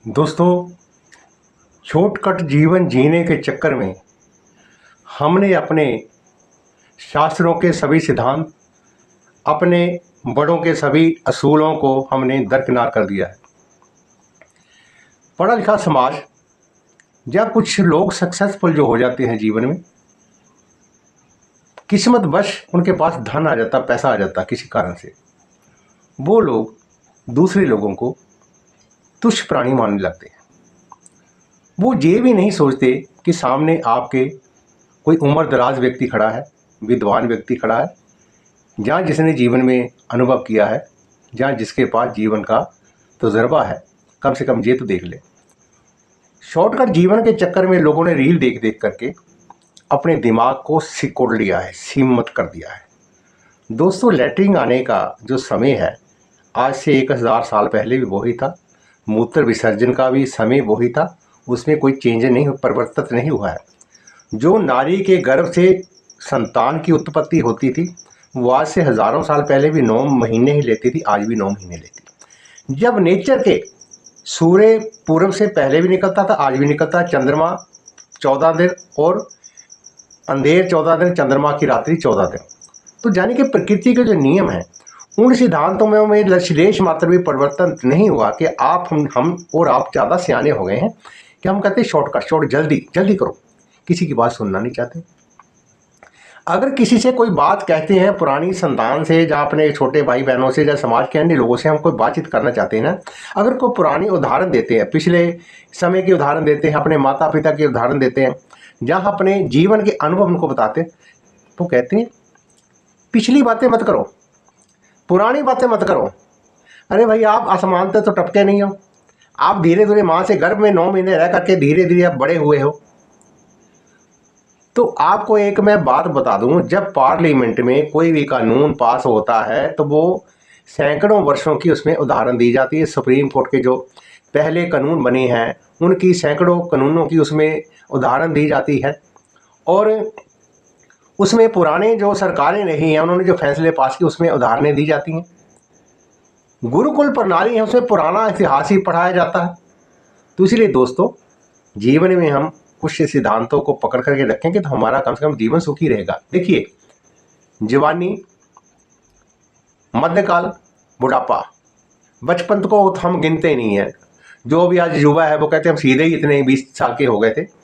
दोस्तों, शॉर्टकट जीवन जीने के चक्कर में हमने अपने शास्त्रों के सभी सिद्धांत, अपने बड़ों के सभी असूलों को हमने दरकिनार कर दिया है। पढ़ा लिखा समाज या कुछ लोग सक्सेसफुल जो हो जाते हैं जीवन में, किस्मतवश उनके पास धन आ जाता, पैसा आ जाता किसी कारण से, वो लोग दूसरे लोगों को तुच्छ प्राणी मानने लगते हैं। वो ये भी नहीं सोचते कि सामने आपके कोई उम्र दराज व्यक्ति खड़ा है, विद्वान व्यक्ति खड़ा है, जहाँ जिसने जीवन में अनुभव किया है, जहाँ जिसके पास जीवन का तजुर्बा है। कम से कम ये तो देख ले। शॉर्टकट जीवन के चक्कर में लोगों ने रील देख देख करके अपने दिमाग को सिकोड़ लिया है, सीमित कर दिया है। दोस्तों, लैट्रिन आने का जो समय है, आज से 1000 साल पहले भी वही था। मूत्र विसर्जन का भी समय वही था, उसमें कोई चेंज नहीं, परिवर्तित नहीं हुआ है। जो नारी के गर्भ से संतान की उत्पत्ति होती थी, वो आज से हज़ारों साल पहले भी 9 महीने ही लेती थी, आज भी 9 महीने लेती। जब नेचर के सूर्य पूर्व से पहले भी निकलता था, आज भी निकलता है। चंद्रमा 14 दिन और अंधेर 14 दिन, चंद्रमा की रात्रि 14 दिन। तो जाने कि प्रकृति के जो नियम हैं, उन सिद्धांतों में लेश मात्र भी परिवर्तन नहीं हुआ कि आप हम और आप ज़्यादा सियाने हो गए हैं कि हम कहते हैं शॉर्टकट, जल्दी जल्दी करो, किसी की बात सुनना नहीं चाहते। अगर किसी से कोई बात कहते हैं पुरानी संतान से, या अपने छोटे भाई बहनों से, या समाज के अन्य लोगों से हम कोई बातचीत करना चाहते हैं ना, अगर कोई पुरानी उदाहरण देते हैं, पिछले समय के उदाहरण देते हैं, अपने माता पिता के उदाहरण देते हैं, जहाँ अपने जीवन के अनुभव उनको बताते हैं, तो कहते हैं पिछली बातें मत करो, पुरानी बातें मत करो। अरे भाई, आप आसमान तक तो टपके नहीं हो। आप धीरे धीरे माँ से गर्भ में 9 महीने रह करके धीरे धीरे आप बड़े हुए हो। तो आपको एक मैं बात बता दूं, जब पार्लियामेंट में कोई भी कानून पास होता है तो वो सैकड़ों वर्षों की उसमें उदाहरण दी जाती है। सुप्रीम कोर्ट के जो पहले कानून बने हैं, उनकी सैकड़ों कानूनों की उसमें उदाहरण दी जाती है। और उसमें पुराने जो सरकारें रही हैं, उन्होंने जो फैसले पास किए, उसमें उदाहरणें दी जाती हैं। गुरुकुल प्रणाली है, उसमें पुराना इतिहास ही पढ़ाया जाता है। तो इसलिए दोस्तों, जीवन में हम कुछ सिद्धांतों को पकड़ करके रखेंगे तो हमारा कम से कम जीवन सुखी रहेगा। देखिए, जवानी, मध्यकाल, बुढ़ापा, बचपन को हम गिनते नहीं है। जो भी आज युवा है वो कहते हैं हम सीधे ही इतने 20 साल के हो गए थे।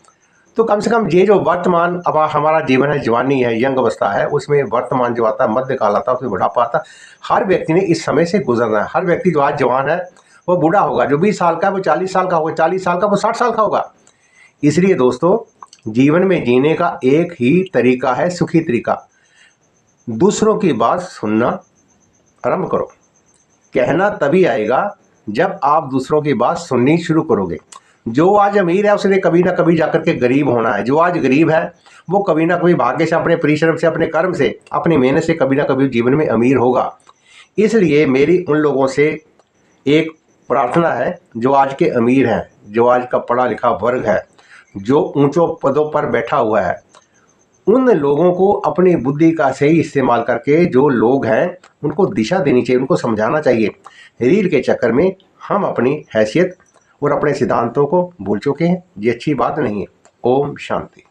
तो कम से कम ये जो वर्तमान अब हमारा जीवन है, जवानी है, यंग अवस्था है, उसमें वर्तमान जो आता है, मध्यकाल आता है, उसमें बुढ़ापा आता है। हर व्यक्ति ने इस समय से गुजरना है। हर व्यक्ति जो आज जवान है वो बूढ़ा होगा, जो 20 साल का है वो 40 साल का होगा, 40 साल का वो 60 साल का होगा। इसलिए दोस्तों, जीवन में जीने का एक ही तरीका है, सुखी तरीका। दूसरों की बात सुनना आरंभ करो। कहना तभी आएगा जब आप दूसरों की बात सुननी शुरू करोगे। जो आज अमीर है उसने कभी ना कभी जाकर के गरीब होना है। जो आज गरीब है वो कभी ना कभी भाग्य से, अपने परिश्रम से, अपने कर्म से, अपनी मेहनत से कभी ना कभी जीवन में अमीर होगा। इसलिए मेरी उन लोगों से एक प्रार्थना है जो आज के अमीर हैं, जो आज का पढ़ा लिखा वर्ग है, जो ऊंचों पदों पर बैठा हुआ है, उन लोगों को अपनी बुद्धि का सही इस्तेमाल करके जो लोग हैं उनको दिशा देनी चाहिए, उनको समझाना चाहिए। रील के चक्कर में हम अपनी हैसियत और अपने सिद्धांतों को भूल चुके हैं। ये अच्छी बात नहीं है। ओम शांति।